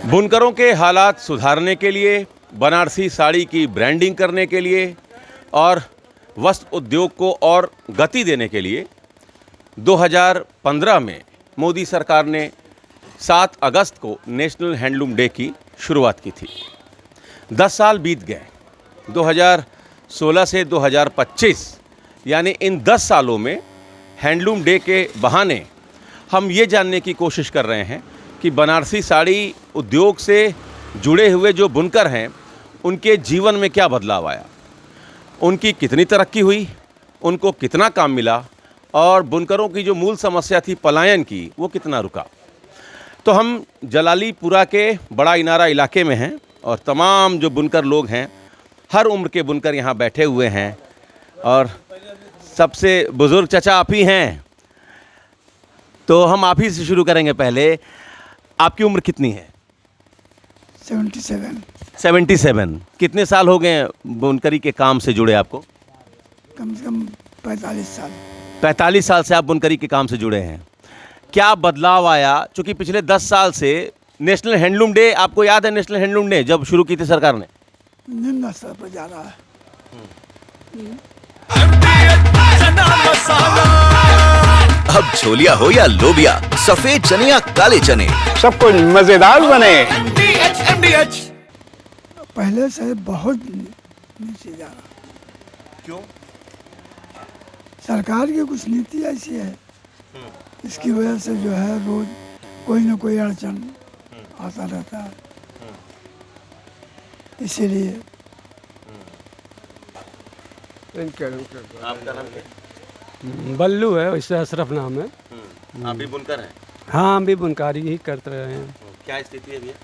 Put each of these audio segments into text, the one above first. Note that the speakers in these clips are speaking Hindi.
बुनकरों के हालात सुधारने के लिए, बनारसी साड़ी की ब्रांडिंग करने के लिए और वस्त्र उद्योग को और गति देने के लिए 2015 में मोदी सरकार ने 7 अगस्त को नेशनल हैंडलूम डे की शुरुआत की थी। 10 साल बीत गए। 2016 से 2025 यानी इन 10 सालों में हैंडलूम डे के बहाने हम ये जानने की कोशिश कर रहे हैं कि बनारसी साड़ी उद्योग से जुड़े हुए जो बुनकर हैं उनके जीवन में क्या बदलाव आया, उनकी कितनी तरक्की हुई, उनको कितना काम मिला और बुनकरों की जो मूल समस्या थी पलायन की, वो कितना रुका। तो हम जलालीपुरा के बड़ा इनारा इलाके में हैं और तमाम जो बुनकर लोग हैं, हर उम्र के बुनकर यहाँ बैठे हुए हैं और सबसे बुज़ुर्ग चचा आप ही हैं। तो हम आप ही से शुरू करेंगे। पहले आपकी उम्र कितनी है? 77। कितने साल हो गए बुनकरी के काम से जुड़े आपको? कम से कम 45 साल। 45 साल से आप बुनकरी के काम से जुड़े हैं। क्या बदलाव आया? चूँकि पिछले 10 साल से नेशनल हैंडलूम डे, आपको याद है नेशनल हैंडलूम डे जब शुरू की थी सरकार ने? निम्न स्तर पर जा रहा है। अब छोलिया हो या लोबिया, सफेद चने या काले चने, सब कुछ मजेदार बने। पहले से बहुत नीचे जा रहा। क्यों? सरकार की कुछ नीति ऐसी है, इसकी वजह से जो है रोज कोई ना कोई अड़चन आता रहता है। इसीलिए आपका नाम क्या? बल्लू है, वैसे अशरफ नाम है। आप भी बुनकर हैं? हाँ, हम भी बुनकारी ही करते रहे हैं। क्या स्थिति है भैया?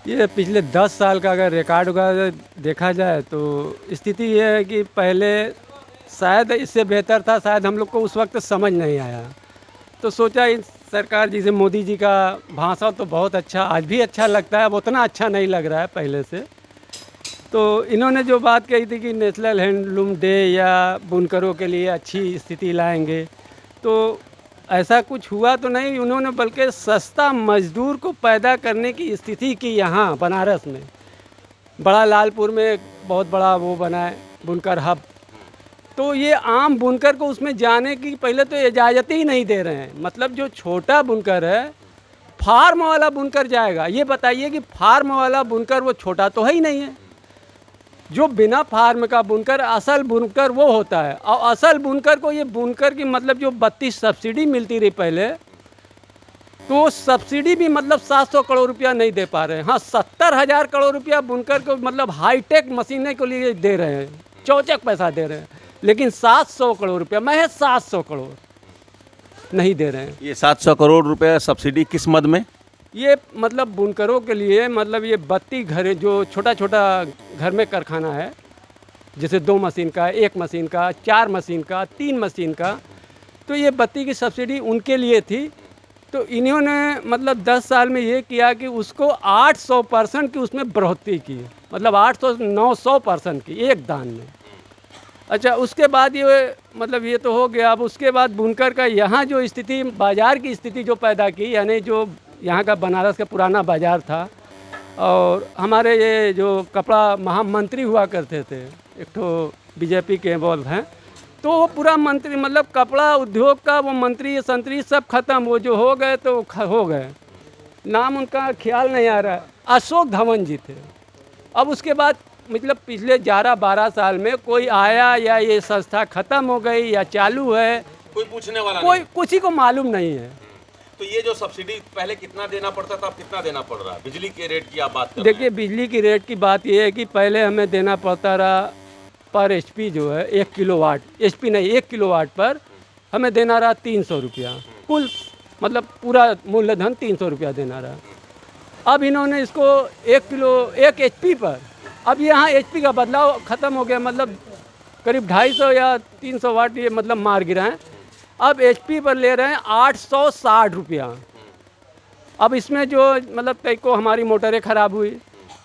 ये पिछले 10 साल का अगर रिकॉर्ड वगैरह देखा जाए तो स्थिति ये है कि पहले शायद इससे बेहतर था, शायद हम लोग को उस वक्त समझ नहीं आया। तो सोचा इस सरकार जी से, मोदी जी का भाषण तो बहुत अच्छा, आज भी अच्छा लगता है, अब उतना अच्छा नहीं लग रहा है पहले से। तो इन्होंने जो बात कही थी कि नेशनल हैंडलूम डे या बुनकरों के लिए अच्छी स्थिति लाएंगे, तो ऐसा कुछ हुआ तो नहीं। उन्होंने बल्कि सस्ता मजदूर को पैदा करने की स्थिति की यहाँ बनारस में। बड़ा लालपुर में एक बहुत बड़ा वो बना है बुनकर हब। तो ये आम बुनकर को उसमें जाने की पहले तो इजाज़त ही नहीं दे रहे हैं। मतलब जो छोटा बुनकर है, फार्म वाला बुनकर जाएगा। ये बताइए कि फार्म वाला बुनकर वो छोटा तो है ही नहीं है। जो बिना फार्म का बुनकर, असल बुनकर वो होता है। और असल बुनकर को ये बुनकर की मतलब जो 32 सब्सिडी मिलती रही पहले, तो सब्सिडी भी मतलब 700 करोड़ रुपया नहीं दे पा रहे हैं। हाँ, 70,000 करोड़ रुपया बुनकर को मतलब हाईटेक मशीनें के लिए दे रहे हैं, चौचक पैसा दे रहे हैं। लेकिन 700 करोड़ रुपया, महज 700 करोड़ नहीं दे रहे हैं। ये 700 करोड़ रुपए सब्सिडी किस मद में? ये मतलब बुनकरों के लिए, मतलब ये 32 घर, जो छोटा छोटा घर में कारखाना है, जैसे 2 मशीन का, 1 मशीन का, 4 मशीन का, 3 मशीन का, तो ये 32 की सब्सिडी उनके लिए थी। तो इन्होंने मतलब 10 साल में ये किया कि उसको 800% की उसमें बढ़ोतरी की, मतलब 800-900% की एक दान में। अच्छा, उसके बाद ये मतलब ये तो हो गया। अब उसके बाद बुनकर का यहाँ जो स्थिति, बाज़ार की स्थिति जो पैदा की, यानी जो यहाँ का बनारस का पुराना बाज़ार था, और हमारे ये जो कपड़ा महामंत्री हुआ करते थे, एक तो बीजेपी के बोल हैं, तो वो पूरा मंत्री मतलब कपड़ा उद्योग का वो मंत्री संतरी सब खत्म। वो जो हो गए तो हो गए, नाम उनका ख्याल नहीं आ रहा है। अशोक धवन जी थे। अब उसके बाद मतलब पिछले 11-12 साल में कोई आया या ये संस्था ख़त्म हो गई या चालू है, कोई पूछने वाला कोई नहीं। किसी को मालूम नहीं है। तो ये जो सब्सिडी पहले कितना देना पड़ता था, अब कितना देना पड़ रहा है? बिजली के रेट की आप बात कर रहे हैं। देखिए, बिजली की रेट की बात ये है कि पहले हमें देना पड़ता रहा पर एचपी जो है 1 किलोवाट, एचपी नहीं 1 किलोवाट पर हमें देना रहा 300 रुपया। कुल मतलब पूरा मूल्यधन 300 रुपया देना रहा। अब इन्होंने इसको 1 एचपी पर, अब यहाँ एचपी का बदलाव ख़त्म हो गया, मतलब करीब 250 या 300 वाट ये मतलब मार गिरा है। अब एचपी पर ले रहे हैं 860 रुपया। अब इसमें जो मतलब कई को हमारी मोटरें ख़राब हुई,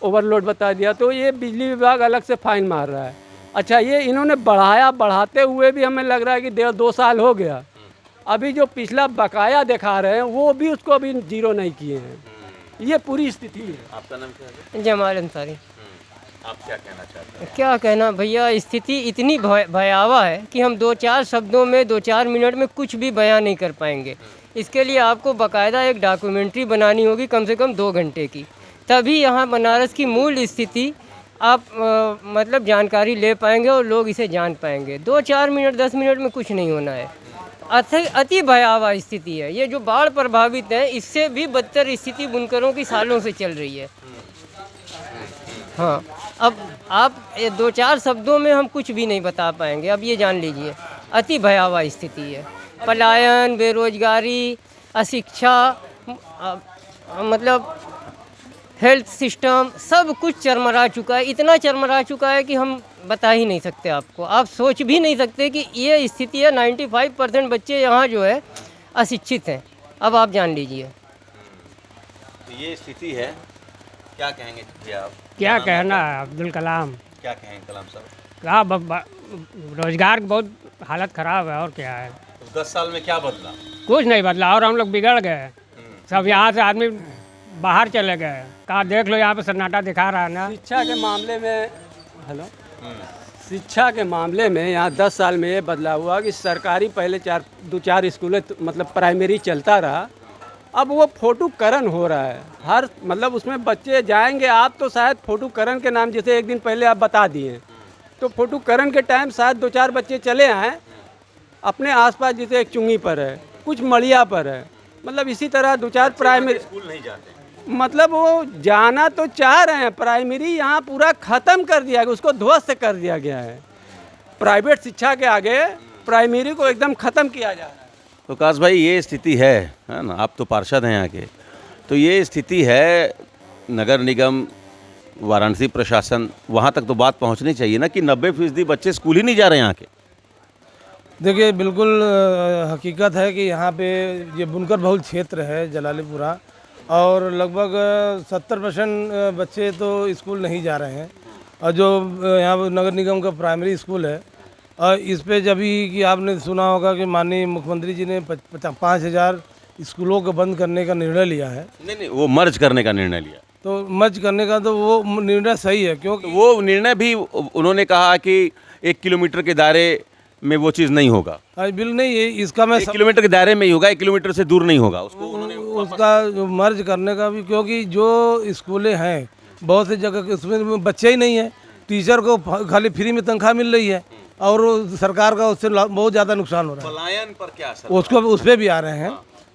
ओवरलोड बता दिया, तो ये बिजली विभाग अलग से फाइन मार रहा है। अच्छा, ये इन्होंने बढ़ाते हुए भी हमें लग रहा है कि 1.5-2 साल हो गया, अभी जो पिछला बकाया दिखा रहे हैं वो भी उसको अभी जीरो नहीं किए हैं। ये पूरी स्थिति है। आपका नाम क्या है? जमाल अंसारी। आप क्या कहना चाहते हैं? क्या कहना भैया, स्थिति इतनी भयावह है कि हम 2-4 शब्दों में 2-4 मिनट में कुछ भी बयान नहीं कर पाएंगे। इसके लिए आपको बाकायदा एक डॉक्यूमेंट्री बनानी होगी, कम से कम 2 घंटे की, तभी यहाँ बनारस की मूल स्थिति आप मतलब जानकारी ले पाएंगे और लोग इसे जान पाएंगे। 2-4 मिनट 10 मिनट में कुछ नहीं होना है। अति भयावह स्थिति है। ये जो बाढ़ प्रभावित है, इससे भी बदतर स्थिति बुनकरों की सालों से चल रही है। हाँ, अब आप 2-4 शब्दों में हम कुछ भी नहीं बता पाएंगे। अब ये जान लीजिए, अति भयावह स्थिति है। पलायन, बेरोजगारी, अशिक्षा, मतलब हेल्थ सिस्टम, सब कुछ चरमरा चुका है। इतना चरमरा चुका है कि हम बता ही नहीं सकते आपको। आप सोच भी नहीं सकते कि ये स्थिति है। 95% बच्चे यहाँ जो है अशिक्षित हैं। अब आप जान लीजिए। तो ये स्थिति है, क्या कहेंगे भैया आप? क्या कहना है, अब्दुल कलाम। क्या कहेंगे कलाम साहब? क्या रोजगार की बहुत हालत ख़राब है, और क्या है। तो 10 साल में क्या बदला? कुछ नहीं बदला, और हम लोग बिगड़ गए। सब यहाँ से आदमी बाहर चले गए। कहा देख लो, यहाँ पे सन्नाटा दिखा रहा है ना। शिक्षा के मामले में शिक्षा के मामले में यहाँ 10 साल में ये बदलाव हुआ कि सरकारी पहले 2-4 स्कूलें मतलब प्राइमरी चलता रहा, अब वो फोटोकरण हो रहा है। हर मतलब उसमें बच्चे जाएंगे। आप तो शायद फोटोकरण के नाम जैसे एक दिन पहले आप बता दिए, तो फोटोकरण के टाइम शायद 2-4 बच्चे चले आए अपने आसपास, जैसे एक चुंगी पर है, कुछ मड़िया पर है, मतलब इसी तरह 2-4 प्राइमरी स्कूल नहीं जाते, मतलब वो जाना तो चाह रहे हैं। प्राइमरी यहाँ पूरा ख़त्म कर दिया गया, उसको ध्वस्त कर दिया गया है। प्राइवेट शिक्षा के आगे प्राइमरी को एकदम ख़त्म किया जा रहा है। तो काश भाई ये स्थिति है ना? आप तो पार्षद हैं यहाँ के, तो ये स्थिति है। नगर निगम, वाराणसी प्रशासन, वहाँ तक तो बात पहुँचनी चाहिए ना कि 90% बच्चे स्कूल ही नहीं जा रहे हैं यहाँ के। देखिए, बिल्कुल हकीकत है कि यहाँ पे ये बुनकर बहुल क्षेत्र है जलालीपुरा, और लगभग 70% बच्चे तो स्कूल नहीं जा रहे हैं। और जो यहाँ नगर निगम का प्राइमरी स्कूल है, और इस पे जब भी कि आपने सुना होगा कि माननीय मुख्यमंत्री जी ने 5000 स्कूलों को बंद करने का निर्णय लिया है। नहीं, वो मर्ज करने का निर्णय लिया। तो मर्ज करने का तो वो निर्णय सही है, क्योंकि वो निर्णय भी उन्होंने कहा कि 1 किलोमीटर के दायरे में वो चीज़ नहीं होगा। बिल नहीं है इसका, मैं 1 किलोमीटर के दायरे में ही होगा, 1 किलोमीटर से दूर नहीं होगा। उसका मर्ज करने का भी, क्योंकि जो स्कूलें हैं बहुत सी जगह उसमें बच्चे ही नहीं है। टीचर को खाली फ्री में तनख्वाह मिल रही है, और सरकार का उससे बहुत ज़्यादा नुकसान हो रहा है। पलायन पर क्या असर? उसको उस पर भी आ रहे हैं।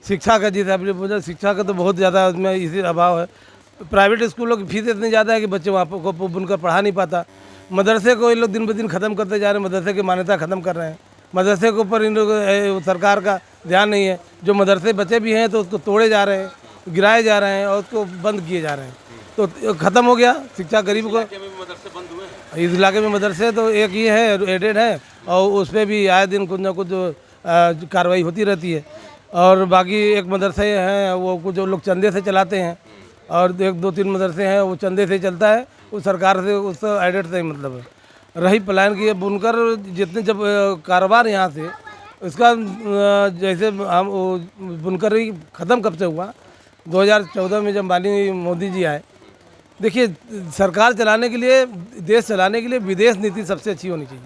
शिक्षा का, जिस आपने पूछा, शिक्षा का तो बहुत ज़्यादा उसमें इसी अभाव है। प्राइवेट स्कूलों की फीस इतनी ज़्यादा है कि बच्चे वहाँ को बुनकर पढ़ा नहीं पाता। मदरसे को ये लोग दिन ब दिन ख़त्म करते जा रहे हैं, मदरसे की मान्यता ख़त्म कर रहे हैं। मदरसे के ऊपर इन लोग सरकार का ध्यान नहीं है। जो मदरसे बचे भी हैं तो उसको तोड़े जा रहे हैं, गिराए जा रहे हैं, और उसको बंद किए जा रहे हैं। तो ख़त्म हो गया शिक्षा गरीब को। इस इलाके में मदरसे तो एक ही है, एडेड है, और उस पर भी आए दिन कुछ ना कुछ कार्रवाई होती रहती है। और बाकी एक मदरसे हैं वो कुछ लोग चंदे से चलाते हैं, और 1-2-3 मदरसे हैं वो चंदे से चलता है, वो सरकार से उस एडेड से मतलब है। रही पलायन की, बुनकर जितने जब कारोबार यहाँ से इसका जैसे हम बुनकर ही ख़त्म कब से हुआ, 2014 में जब माननीय मोदी जी आए। देखिए, सरकार चलाने के लिए, देश चलाने के लिए विदेश नीति सबसे अच्छी होनी चाहिए।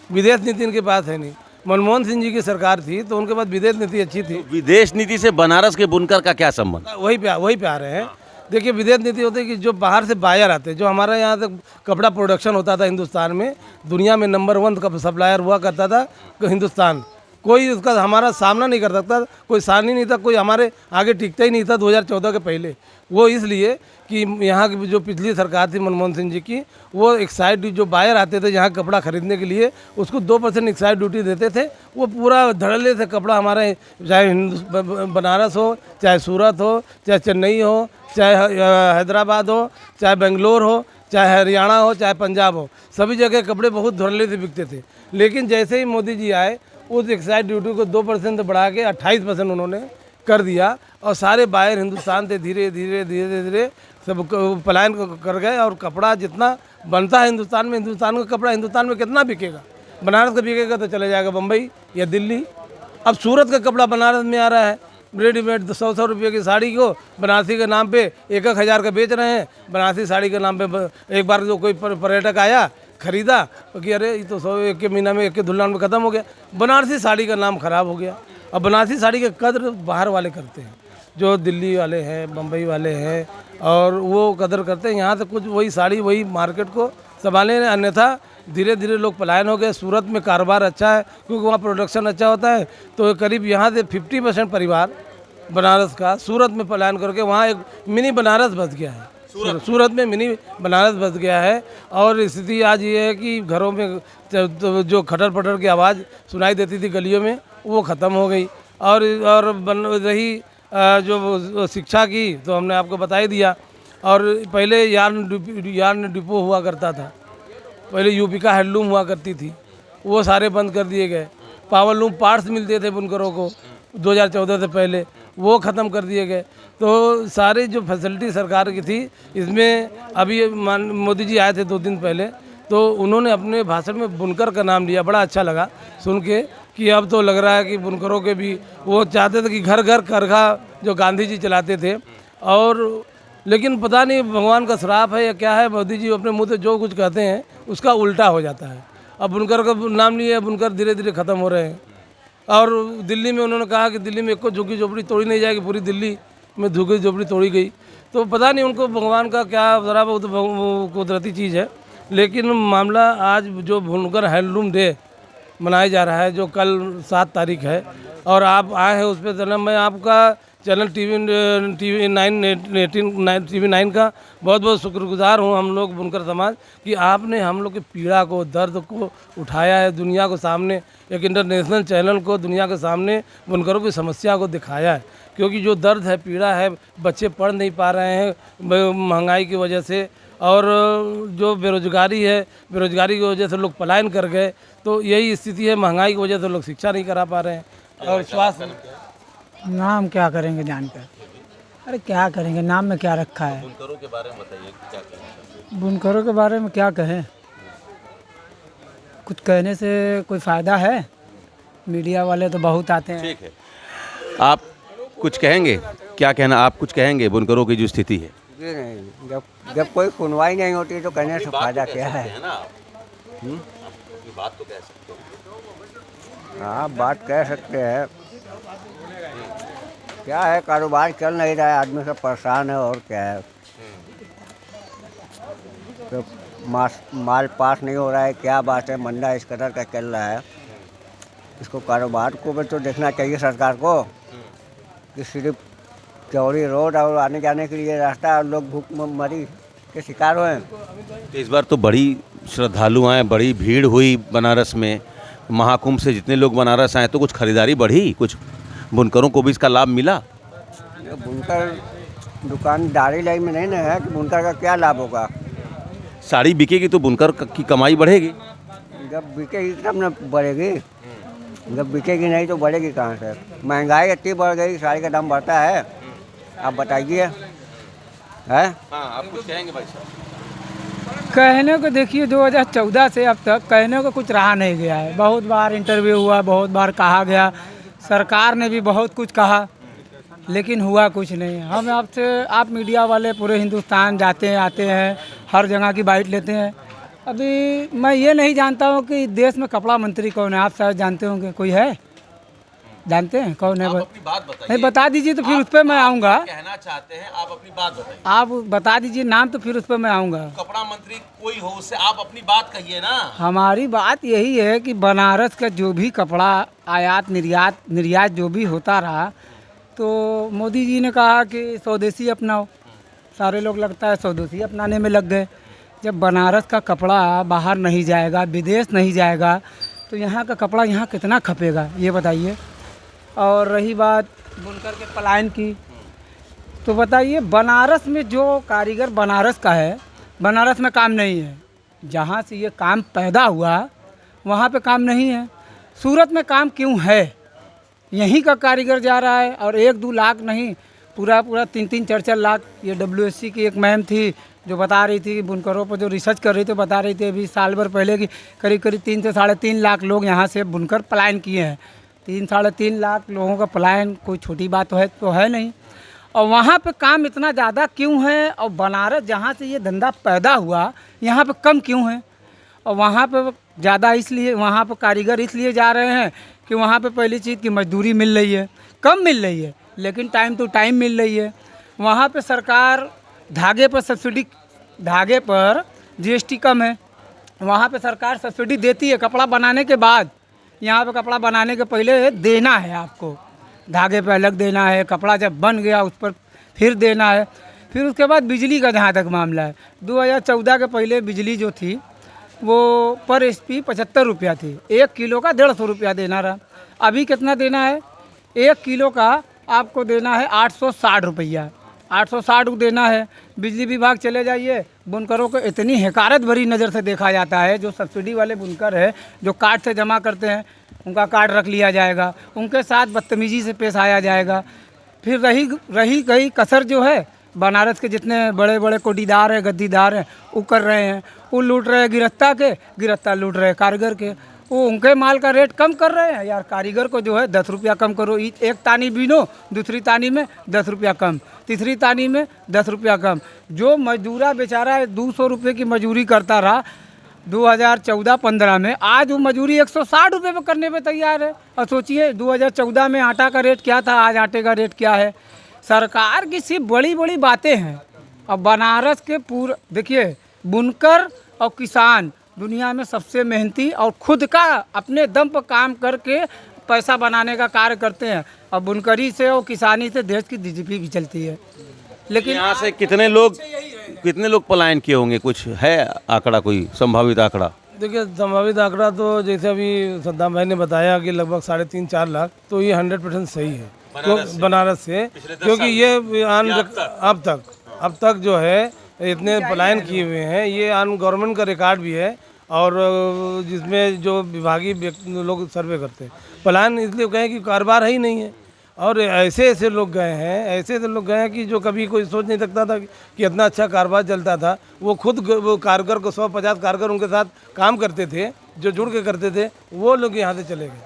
विदेश नीति इनके पास है नहीं। मनमोहन सिंह जी की सरकार थी तो उनके पास विदेश नीति अच्छी थी। विदेश नीति से बनारस के बुनकर का क्या संबंध? वही पे आ रहे हैं। देखिए, विदेश नीति होती है कि जो बाहर से बायर आते हैं, जो हमारे यहाँ से कपड़ा प्रोडक्शन होता था हिंदुस्तान में, दुनिया में नंबर 1 का सप्लायर हुआ करता था हिंदुस्तान। कोई उसका हमारा सामना नहीं कर सकता, कोई सानी नहीं था, कोई हमारे आगे टिकता ही नहीं था 2014 के पहले। वो इसलिए कि यहाँ की जो पिछली सरकार थी मनमोहन सिंह जी की, वो एक्साइज जो बायर आते थे यहाँ कपड़ा खरीदने के लिए, उसको 2% एक्साइज ड्यूटी देते थे। वो पूरा धड़ल्ले से कपड़ा हमारे, चाहे बनारस हो, चाहे सूरत हो, चाहे चेन्नई हो, चाहे हैदराबाद हो, चाहे बेंगलोर हो, चाहे हरियाणा हो, चाहे पंजाब हो, सभी जगह कपड़े बहुत धड़ल्ले से बिकते थे। लेकिन जैसे ही मोदी जी आए, उस एक्साइज ड्यूटी को 2% बढ़ा के 28% उन्होंने कर दिया, और सारे बायर हिंदुस्तान से धीरे धीरे सब पलायन कर गए। और कपड़ा जितना बनता है हिंदुस्तान का कपड़ा हिंदुस्तान में कितना बिकेगा? बनारस का बिकेगा तो चले जाएगा बम्बई या दिल्ली। अब सूरत का कपड़ा बनारस में आ रहा है, रेडीमेड 100-100 रुपये की साड़ी को बनारसी के नाम पे 1,000 का बेच रहे हैं। बनारसी साड़ी के नाम पे एक बार जो कोई पर्यटक आया खरीदा कि अरे ये तो 100 एक के महीना में एक के धुलान में ख़त्म हो गया। बनारसी साड़ी का नाम खराब हो गया। अब बनारसी साड़ी के कदर बाहर वाले करते हैं, जो दिल्ली वाले हैं, बम्बई वाले हैं, और वो कदर करते हैं। यहाँ से कुछ वही साड़ी वही मार्केट को संभाले, अन्यथा धीरे धीरे लोग पलायन हो गए। सूरत में कारोबार अच्छा है क्योंकि वहाँ प्रोडक्शन अच्छा होता है, तो करीब यहाँ से 50% परिवार बनारस का सूरत में पलायन करके वहाँ एक मिनी बनारस बस गया है। सूरत में मिनी बनारस बस गया है। और स्थिति आज ये है कि घरों में जो खटर पटर की आवाज़ सुनाई देती थी गलियों में, वो ख़त्म हो गई। और रही जो शिक्षा की, तो हमने आपको बता ही दिया। और पहले यार्न डिपो हुआ करता था, पहले यूपी का हैंडलूम हुआ करती थी, वो सारे बंद कर दिए गए। पावरलूम पार्ट्स मिलते थे बुनकरों को 2014 से पहले, वो ख़त्म कर दिए गए। तो सारी जो फैसिलिटी सरकार की थी, इसमें अभी मोदी जी आए थे 2 दिन पहले, तो उन्होंने अपने भाषण में बुनकर का नाम लिया। बड़ा अच्छा लगा सुन के कि अब तो लग रहा है कि बुनकरों के भी, वो चाहते थे कि घर घर करखा जो गांधी जी चलाते थे, और लेकिन पता नहीं भगवान का श्राप है या क्या है, मोदी जी अपने मुंह से जो कुछ कहते हैं उसका उल्टा हो जाता है। अब बुनकर का नाम लिया, बुनकर धीरे धीरे ख़त्म हो रहे हैं। और दिल्ली में उन्होंने कहा कि दिल्ली में एक को झुग्गी झोपड़ी तोड़ी नहीं जाएगी, पूरी दिल्ली में झुग्गी झोपड़ी तोड़ी गई। तो पता नहीं उनको भगवान का क्या ज़रा बहुत कुदरती चीज़ है। लेकिन मामला आज जो बुनकर हैंडलूम डे मनाया जा रहा है, जो कल 7 तारीख है, और आप आए हैं उस पर चैनल, मैं आपका चैनल टीवी 9 का बहुत बहुत शुक्रगुजार हूँ। हम लोग बुनकर समाज कि आपने हम लोग की पीड़ा को, दर्द को उठाया है दुनिया को सामने, एक इंटरनेशनल चैनल को दुनिया के सामने बुनकरों की समस्या को दिखाया है। क्योंकि जो दर्द है, पीड़ा है, बच्चे पढ़ नहीं पा रहे हैं महंगाई की वजह से, और जो बेरोजगारी है, बेरोजगारी की वजह से लोग पलायन कर गए। तो यही स्थिति है, महंगाई की वजह से लोग शिक्षा नहीं करा पा रहे हैं। और स्वास्थ्य नाम क्या करेंगे जानकर, अरे क्या करेंगे, नाम में क्या रखा है। बुनकरों के बारे में बताइए, क्या कहें? बुनकरों के बारे में क्या कहें, कुछ कहने से कोई फ़ायदा है। मीडिया वाले तो बहुत आते हैं। ठीक है, आप कुछ कहेंगे? क्या कहना, आप कुछ कहेंगे बुनकरों की जो स्थिति है? जी नहीं, जब कोई सुनवाई नहीं होती तो कहने से फायदा क्या है। बात तो कह सकते हो। हाँ, बात कह सकते हैं। क्या है, कारोबार चल नहीं रहा है, आदमी सब परेशान है, और क्या है। तो माल पास नहीं हो रहा है, क्या बात है, मंदा इस कदर का चल रहा है। इसको कारोबार को भी तो देखना चाहिए सरकार को, कि सिर्फ चौड़ी रोड और आने जाने के लिए रास्ता, और लोग भूखमरी के शिकार हुए हैं। तो इस बार तो बड़ी श्रद्धालु आए, बड़ी भीड़ हुई बनारस में, महाकुंभ से जितने लोग बनारस आए, तो कुछ खरीदारी बढ़ी, कुछ बुनकरों को भी इसका लाभ मिला? बुनकर दुकानदारी लाइन में नहीं ना है कि बुनकर का क्या लाभ होगा। साड़ी बिकेगी तो बुनकर की कमाई बढ़ेगी। जब बिकेगी तब न बढ़ेगी, जब बिकेगी नहीं तो बढ़ेगी कहाँ से। महंगाई इतनी बढ़ गई, साड़ी का दाम बढ़ता है, आप बताइए। है हाँ, आप कुछ कहेंगे भाई साहब? कहने को देखिए 2014 से अब तक कहने को कुछ रहा नहीं गया है। बहुत बार इंटरव्यू हुआ, बहुत बार कहा गया, सरकार ने भी बहुत कुछ कहा, लेकिन हुआ कुछ नहीं। हम आपसे, आप मीडिया वाले पूरे हिंदुस्तान जाते हैं, आते हैं, हर जगह की बाइट लेते हैं। अभी मैं ये नहीं जानता हूँ कि देश में कपड़ा मंत्री कौन है। आप शायद जानते होंगे, कोई है? जानते हैं कौन है? अपनी बात बताइए। नहीं, बता दीजिए तो फिर उस पर मैं आऊँगा। कहना चाहते हैं, आप अपनी बात बताइए। आप बता दीजिए नाम, तो फिर उस पर मैं आऊँगा। कपड़ा मंत्री कोई हो, उससे आप अपनी बात कहिए ना। हमारी बात यही है कि बनारस का जो भी कपड़ा आयात निर्यात जो भी होता रहा, तो मोदी जी ने कहा कि स्वदेशी अपनाओ। सारे लोग लगता है स्वदेशी अपनाने में लग गए। जब बनारस का कपड़ा बाहर नहीं जाएगा, विदेश नहीं जाएगा, तो यहाँ का कपड़ा यहाँ कितना खपेगा, ये बताइए। और रही बात बुनकर के पलायन की, तो बताइए बनारस में जो कारीगर बनारस का है, बनारस में काम नहीं है। जहाँ से ये काम पैदा हुआ वहाँ पे काम नहीं है। सूरत में काम क्यों है? यहीं का कारीगर जा रहा है, और 1-2 लाख नहीं, पूरा 3-3, 4-4 लाख। ये WSC की एक मैम थी जो बता रही थी कि बुनकरों पर जो रिसर्च कर रही थी, बता रही थी अभी साल भर पहले कि करीब 3 से 3.5 लाख लोग यहाँ से बुनकर पलायन किए हैं। 3-3.5 लाख लोगों का पलायन कोई छोटी बात तो है नहीं। और वहाँ पे काम इतना ज़्यादा क्यों है, और बनारस जहाँ से ये धंधा पैदा हुआ यहाँ पे कम क्यों है? और वहाँ पे ज़्यादा इसलिए, वहाँ पे कारीगर इसलिए जा रहे हैं कि वहाँ पे पहली चीज़ की मजदूरी मिल रही है, कम मिल रही है लेकिन टाइम टू टाइम मिल रही है। वहाँ पे सरकार धागे पर सब्सिडी, धागे पर GST कम है, वहाँ पे सरकार सब्सिडी देती है कपड़ा बनाने के बाद। यहाँ पे कपड़ा बनाने के पहले देना है आपको, धागे पे अलग देना है, कपड़ा जब बन गया उस पर फिर देना है। फिर उसके बाद बिजली का जहाँ तक मामला है, 2014 के पहले बिजली जो थी वो पर SP 75 रुपया थी, 1 किलो का 150 रुपया देना रहा। अभी कितना देना है? 1 किलो का आपको देना है 860 रुपया, 860 देना है। बिजली विभाग चले जाइए, बुनकरों को इतनी हकारत भरी नज़र से देखा जाता है। जो सब्सिडी वाले बुनकर है, जो कार्ड से जमा करते हैं, उनका कार्ड रख लिया जाएगा, उनके साथ बदतमीज़ी से पेश आया जाएगा। फिर रही गई कसर जो है, बनारस के जितने बड़े बड़े कोटीदार हैं, गद्दीदार हैं, वो कर रहे हैं, वो लूट रहे हैं गिरफ्ता लूट रहे हैं कारीगर के। वो उनके माल का रेट कम कर रहे हैं यार, कारीगर को जो है 10 रुपया कम करो। एक तानी बीनो, दूसरी तानी में 10 रुपया कम, तीसरी तानी में 10 रुपया कम। जो मजदूरा बेचारा 200 रुपये की मजदूरी करता रहा 2014-15 में, आज वो मजदूरी 160 रुपये में करने पे तैयार है। और सोचिए 2014 में आटा का रेट क्या था, आज आटे का रेट क्या है। सरकार की सिर्फ बड़ी बड़ी बातें हैं। और बनारस के पूरा देखिए, बुनकर और किसान दुनिया में सबसे मेहनती और खुद का अपने दम पर काम करके पैसा बनाने का कार्य करते हैं। और बुनकरी से और किसानी से देश की GDP भी चलती है। लेकिन यहाँ से कितने लोग पलायन किए होंगे, कुछ है आंकड़ा, कोई संभावित आंकड़ा? देखिए, संभावित आंकड़ा तो जैसे अभी सद्दाम भाई ने बताया कि लगभग 3.5-4 लाख, तो ये 100% सही है बनारस से, क्योंकि ये अब तक जो है इतने पलायन किए हुए हैं। ये आन गवर्नमेंट का रिकॉर्ड भी है, और जिसमें जो विभागीय लोग सर्वे करते हैं। पलायन इसलिए कहें कि कारोबार ही नहीं है, और ऐसे लोग गए हैं कि जो कभी कोई सोच नहीं सकता था कि इतना अच्छा कारोबार चलता था। वो खुद वो कारीगर को 150 कारीगर उनके साथ काम करते थे, जो जुड़ के करते थे, वो लोग यहाँ से चले गए।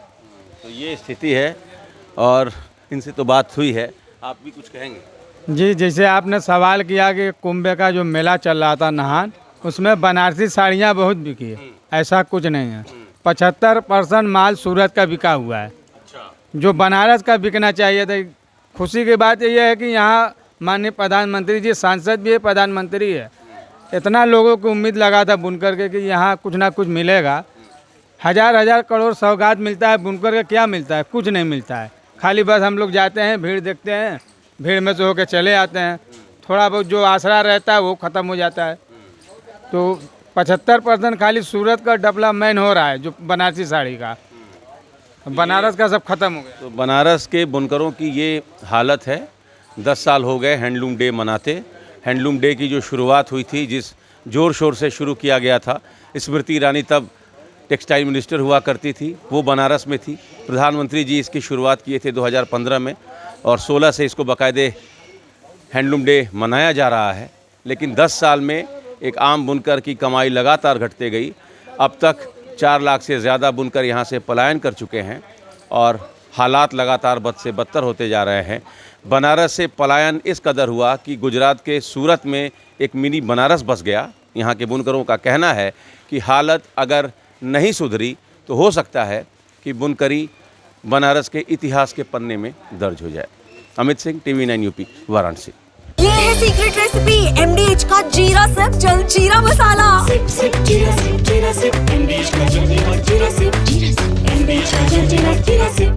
तो ये स्थिति है, और इनसे तो बात हुई है, आप भी कुछ कहेंगे? जी, जैसे आपने सवाल किया कि कुंभ का जो मेला चल रहा था नहान, उसमें बनारसी साड़ियाँ बहुत बिकी है। ऐसा कुछ नहीं है, 75% माल सूरत का बिका हुआ है, जो बनारस का बिकना चाहिए था। खुशी की बात यह है कि यहाँ माननीय प्रधानमंत्री जी, सांसद भी है, प्रधानमंत्री है। इतना लोगों को उम्मीद लगा था बुनकर के कि यहाँ कुछ ना कुछ मिलेगा। हजार करोड़ सौगात मिलता है, बुनकर का क्या मिलता है? कुछ नहीं मिलता है। खाली बस हम लोग जाते हैं, भीड़ देखते हैं, भीड़ में से होकर चले आते हैं। थोड़ा बहुत जो आसरा रहता है वो ख़त्म हो जाता है। तो 75% खाली सूरत का डेवलपमेंट हो रहा है, जो बनारसी साड़ी का, बनारस का सब खत्म हो गया। तो बनारस के बुनकरों की ये हालत है। 10 साल हो गए हैंडलूम डे मनाते। हैंडलूम डे की जो शुरुआत हुई थी, जिस ज़ोर शोर से शुरू किया गया था, स्मृति ईरानी तब टेक्सटाइल मिनिस्टर हुआ करती थी, वो बनारस में थी। प्रधानमंत्री जी इसकी शुरुआत किए थे 2015 में, और 16 से इसको बाकायदे हैंडलूम डे मनाया जा रहा है। लेकिन 10 साल में एक आम बुनकर की कमाई लगातार घटते गई। अब तक 4 लाख से ज़्यादा बुनकर यहाँ से पलायन कर चुके हैं, और हालात लगातार बद से बदतर होते जा रहे हैं। बनारस से पलायन इस कदर हुआ कि गुजरात के सूरत में एक मिनी बनारस बस गया। यहाँ के बुनकरों का कहना है कि हालत अगर नहीं सुधरी तो हो सकता है कि बुनकरी बनारस के इतिहास के पन्ने में दर्ज हो जाए। Amit Singh, TV9 UP, Varanasi. ये है सीक्रेट रेसिपी MDH का जीरा सिर्फ जल जीरा मसाला। सिप जीरा सिप MDH का जल जीरा सिप।